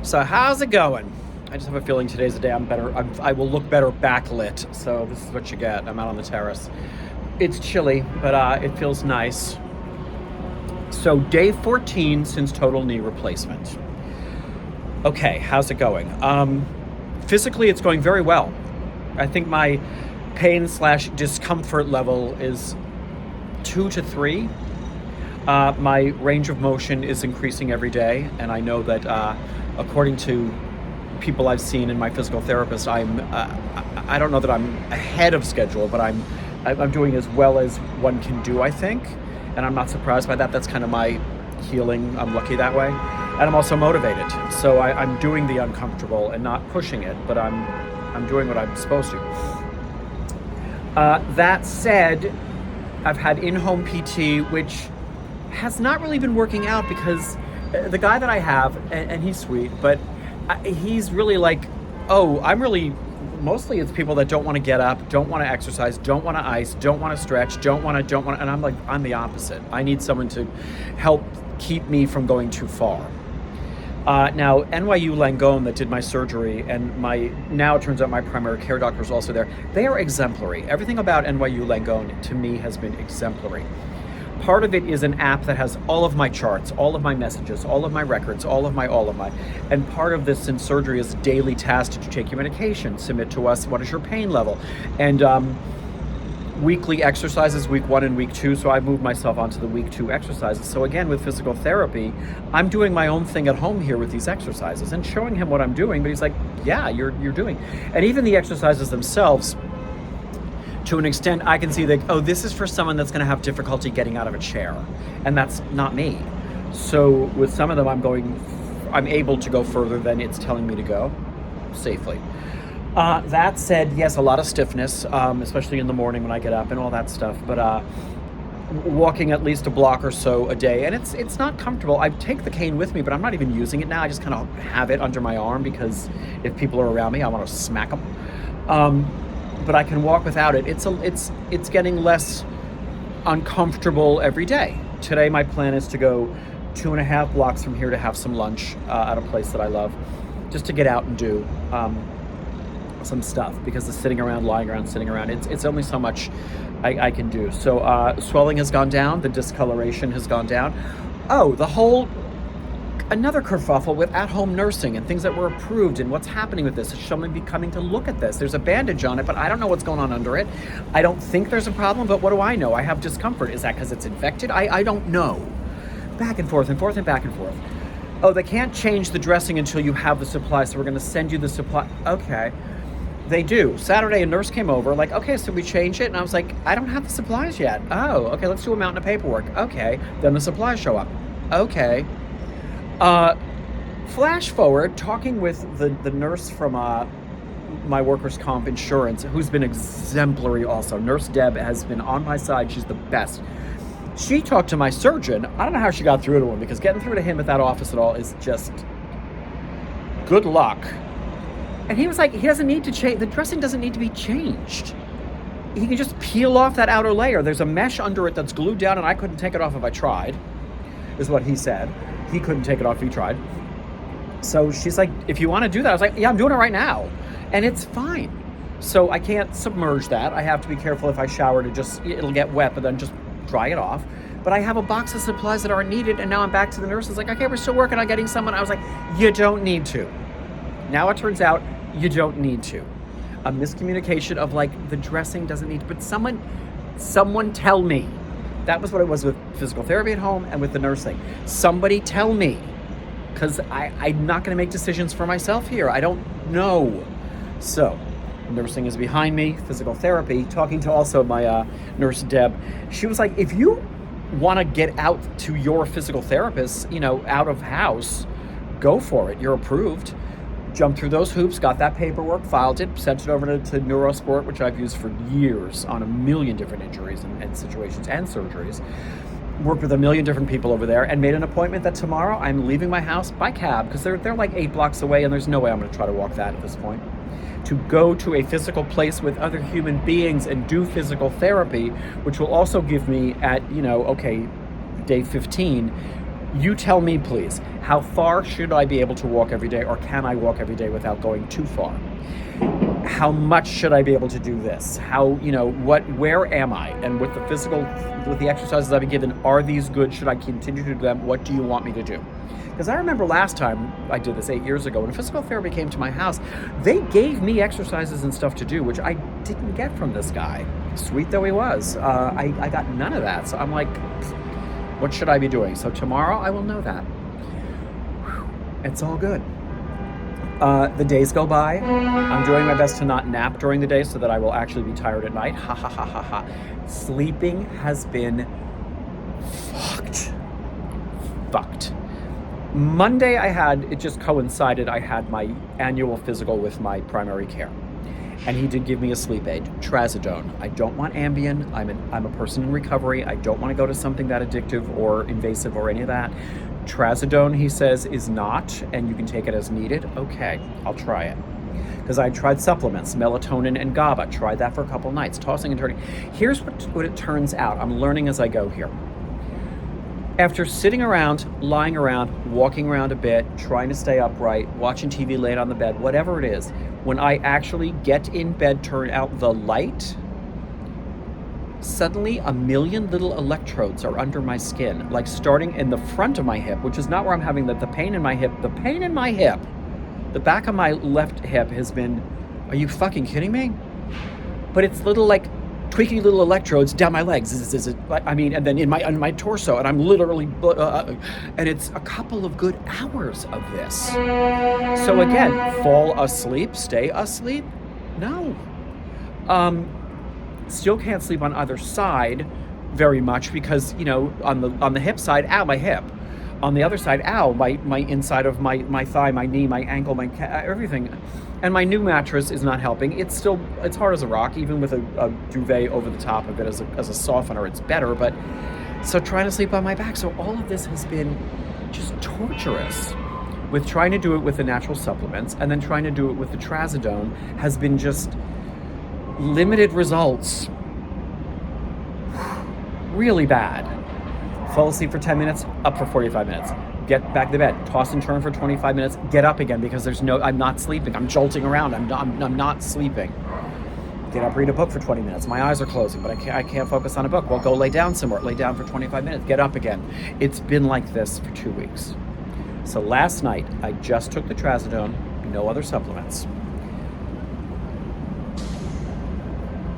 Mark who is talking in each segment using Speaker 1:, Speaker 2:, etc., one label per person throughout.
Speaker 1: So how's it going? I just have a feeling today's the day I'm better. I will look better backlit. So this is what you get. I'm out on the terrace. It's chilly, but it feels nice. So day 14 since total knee replacement. Okay, how's it going? Physically, it's going very well. I think my pain/discomfort level is 2 to 3. My range of motion is increasing every day, and I know that according to people I've seen in my physical therapist, I don't know that I'm ahead of schedule, but I'm doing as well as one can do, I think, and I'm not surprised by that. That's kind of my healing. I'm lucky that way, and I'm also motivated. So I'm doing the uncomfortable and not pushing it, but I'm doing what I'm supposed to. That said, I've had in-home PT, which has not really been working out because the guy that I have, and he's sweet, but he's really like, mostly it's people that don't want to get up, don't want to exercise, don't want to ice, don't want to stretch, don't want to, and I'm like, I'm the opposite. I need someone to help keep me from going too far. Now, NYU Langone that did my surgery, and now it turns out my primary care doctor is also there. They are exemplary. Everything about NYU Langone to me has been exemplary. Part of it is an app that has all of my charts, all of my messages, all of my records, all of my, and part of this in surgery is daily task to take your medication, submit to us what is your pain level, and weekly exercises, week 1 and week 2, so I moved myself onto the week 2 exercises. So again, with physical therapy, I'm doing my own thing at home here with these exercises and showing him what I'm doing, but he's like, yeah, you're doing. And even the exercises themselves, to an extent, I can see that, this is for someone that's gonna have difficulty getting out of a chair, and that's not me. So with some of them, I'm able to go further than it's telling me to go, safely. That said, yes, a lot of stiffness, especially in the morning when I get up and all that stuff, but walking at least a block or so a day, and it's not comfortable. I take the cane with me, but I'm not even using it now. I just kind of have it under my arm because if people are around me, I want to smack them. But I can walk without it. It's getting less uncomfortable every day. Today, my plan is to go 2.5 blocks from here to have some lunch at a place that I love, just to get out and do some stuff, because the sitting around, lying around, sitting around, it's only so much I can do. So swelling has gone down, the discoloration has gone down. Another kerfuffle with at-home nursing and things that were approved and what's happening with this. Is someone be coming to look at this? There's a bandage on it, but I don't know what's going on under it. I don't think there's a problem, but what do I know? I have discomfort. Is that because it's infected? I don't know. Back and forth and forth and back and forth. They can't change the dressing until you have the supply, so we're going to send you the supply. Okay. They do. Saturday, a nurse came over, like, okay, so we change it? And I was like, I don't have the supplies yet. Oh, okay, let's do a mountain of paperwork. Okay. Then the supplies show up. Okay. Flash forward, talking with the nurse from my workers' comp insurance, who's been exemplary also. Nurse Deb has been on my side. She's the best. She talked to my surgeon. I don't know how she got through to him, because getting through to him at that office at all is just good luck. And he was like, he doesn't need to change. The dressing doesn't need to be changed. He can just peel off that outer layer. There's a mesh under it that's glued down, and I couldn't take it off if I tried, is what he said. He couldn't take it off if he tried. So she's like, if you want to do that, I was like, yeah, I'm doing it right now. And it's fine. So I can't submerge that. I have to be careful if I shower it'll get wet, but then just dry it off. But I have a box of supplies that aren't needed, and now I'm back to the nurse. It's like, okay, we're still working on getting someone. I was like, you don't need to. Now it turns out you don't need to. A miscommunication of like, the dressing doesn't need to, but someone tell me. That was what it was with physical therapy at home and with the nursing. Somebody tell me, because I'm not going to make decisions for myself here. I don't know. So nursing is behind me, physical therapy, talking to also my nurse Deb. She was like, if you want to get out to your physical therapist, out of house, go for it. You're approved. Jumped through those hoops, got that paperwork, filed it, sent it over to Neurosport, which I've used for years on a million different injuries and situations and surgeries. Worked with a million different people over there, and made an appointment that tomorrow I'm leaving my house by cab, because they're like 8 blocks away, and there's no way I'm going to try to walk that at this point. To go to a physical place with other human beings and do physical therapy, which will also give me at, day 15, You tell me, please, how far should I be able to walk every day, or can I walk every day without going too far? How much should I be able to do this? Where am I? And with the exercises I've been given, are these good? Should I continue to do them? What do you want me to do? Because I remember last time I did this 8 years ago, when physical therapy came to my house, they gave me exercises and stuff to do, which I didn't get from this guy. Sweet though he was, I got none of that. So I'm like, what should I be doing? So tomorrow I will know that. It's all good. The days go by. I'm doing my best to not nap during the day so that I will actually be tired at night. Ha ha ha ha ha. Sleeping has been fucked. Monday it just coincided, I had my annual physical with my primary care. And he did give me a sleep aid, trazodone. I don't want Ambien. I'm a person in recovery. I don't want to go to something that addictive or invasive or any of that. Trazodone, he says, is not, and you can take it as needed. Okay, I'll try it. Because I tried supplements, melatonin and GABA. Tried that for a couple nights, tossing and turning. Here's what it turns out. I'm learning as I go here. After sitting around, lying around, walking around a bit, trying to stay upright, watching TV laid on the bed, whatever it is, when I actually get in bed, turn out the light, suddenly a million little electrodes are under my skin, like starting in the front of my hip, which is not where I'm having the pain in my hip. The pain in my hip, the back of my left hip has been, are you fucking kidding me? But it's little like tweaking little electrodes down my legs, and then in my torso, and I'm literally, and it's a couple of good hours of this. So again, fall asleep, stay asleep? No. Still can't sleep on either side very much because, on the hip side, ow, my hip. On the other side, ow, my inside of my thigh, my knee, my ankle, everything. And my new mattress is not helping. It's hard as a rock, even with a duvet over the top of it as a softener, it's better. But so trying to sleep on my back. So all of this has been just torturous. With trying to do it with the natural supplements and then trying to do it with the trazodone has been just limited results. Really bad. Fall asleep for 10 minutes, up for 45 minutes. Get back to bed, toss and turn for 25 minutes, get up again because I'm not sleeping. I'm jolting around, I'm not sleeping. Get up, read a book for 20 minutes. My eyes are closing, but I can't focus on a book. Well, go lay down somewhere. Lay down for 25 minutes, get up again. It's been like this for 2 weeks. So last night, I just took the trazodone, no other supplements.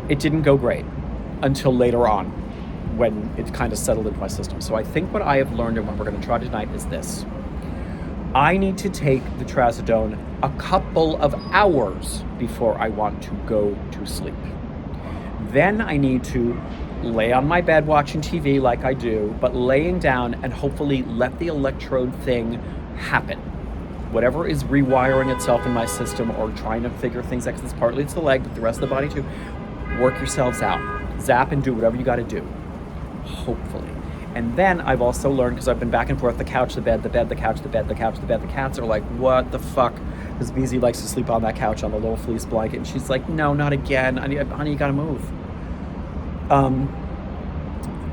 Speaker 1: It didn't go great until later on, when it kind of settled into my system. So I think what I have learned and what we're going to try tonight is this. I need to take the trazodone a couple of hours before I want to go to sleep. Then I need to lay on my bed watching TV like I do, but laying down and hopefully let the electrode thing happen. Whatever is rewiring itself in my system or trying to figure things out, because partly it's the leg, but the rest of the body too. Work yourselves out. Zap and do whatever you got to do. Hopefully. And then I've also learned, because I've been back and forth, the couch, the bed, the bed, the couch, the bed, the couch, the bed. The cats are like, what the fuck? Because BZ likes to sleep on that couch on the little fleece blanket. And she's like, no, not again. Honey, you gotta move.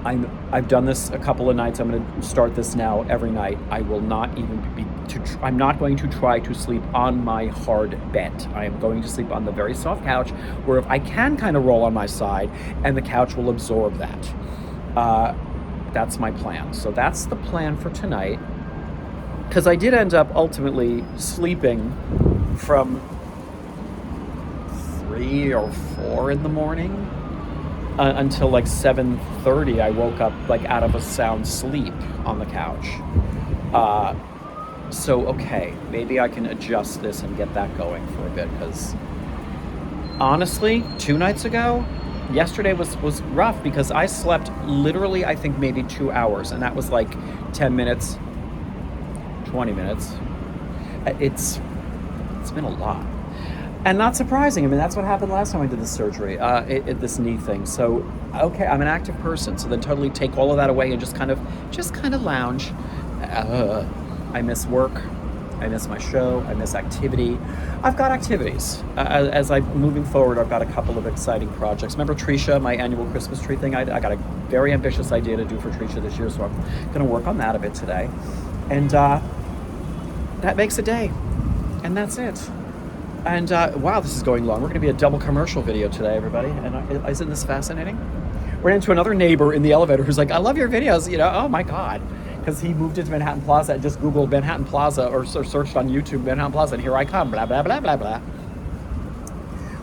Speaker 1: I've done this a couple of nights. I'm going to start this now every night. I will not even I'm not going to try to sleep on my hard bed. I am going to sleep on the very soft couch, where if I can kind of roll on my side, and the couch will absorb that. That's my plan. So that's the plan for tonight. Because I did end up ultimately sleeping from 3 or 4 in the morning until like 7:30. I woke up like out of a sound sleep on the couch. So okay, maybe I can adjust this and get that going for a bit, because honestly, 2 nights ago, yesterday was rough because I slept literally, I think maybe 2 hours, and that was like 10 minutes, 20 minutes. It's been a lot. And not surprising. I mean, that's what happened last time I did the surgery, this knee thing. So, okay, I'm an active person. So then totally take all of that away and just kind of lounge. I miss work. I miss my show. I miss activity. I've got activities. As I'm moving forward, I've got a couple of exciting projects. Remember Tricia, my annual Christmas tree thing? I got a very ambitious idea to do for Tricia this year, so I'm going to work on that a bit today. And that makes a day. And that's it. And wow, this is going long. We're going to be a double commercial video today, everybody. And isn't this fascinating? Ran into another neighbor in the elevator who's like, I love your videos. You know, oh my God. Because he moved into Manhattan Plaza and just Googled Manhattan Plaza or searched on YouTube Manhattan Plaza, and here I come, blah, blah, blah, blah, blah.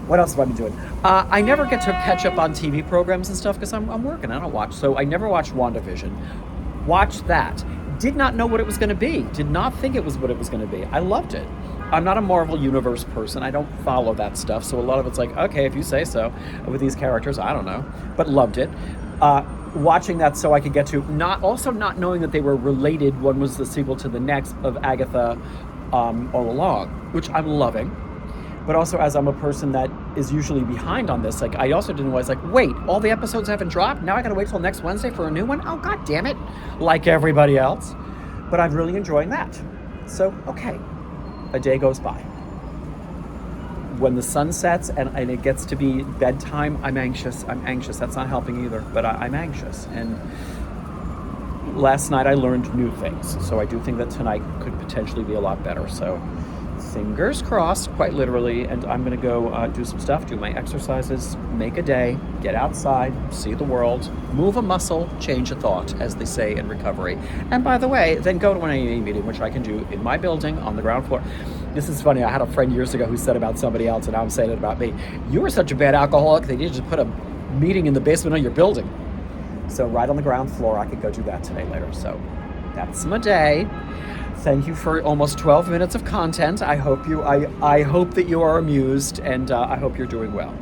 Speaker 1: What else have I been doing? I never get to catch up on TV programs and stuff because I'm working. I don't watch. So I never watched WandaVision. Watched that. Did not know what it was going to be. Did not think it was what it was going to be. I loved it. I'm not a Marvel Universe person. I don't follow that stuff. So a lot of it's like, okay, if you say so. With these characters, I don't know. But loved it. Watching that so I could get to not knowing that they were related. One was the sequel to the next of Agatha All Along, which I'm loving. But also, as I'm a person that is usually behind on this, like I also didn't realize, like, wait, all the episodes haven't dropped? Now I gotta wait till next Wednesday for a new one? Oh, God damn it. Like everybody else. But I'm really enjoying that. So, okay. A day goes by. When the sun sets and it gets to be bedtime, I'm anxious. That's not helping either, but I'm anxious. And last night I learned new things. So I do think that tonight could potentially be a lot better. So fingers crossed, quite literally. And I'm going to go do some stuff, do my exercises, make a day, get outside, see the world, move a muscle, change a thought, as they say in recovery. And by the way, then go to an AA meeting, which I can do in my building on the ground floor. This is funny. I had a friend years ago who said about somebody else, and now I'm saying it about me. You were such a bad alcoholic, they needed to put a meeting in the basement of your building. So right on the ground floor, I could go do that today later. So that's my day. Thank you for almost 12 minutes of content. I hope that you are amused, and I hope you're doing well.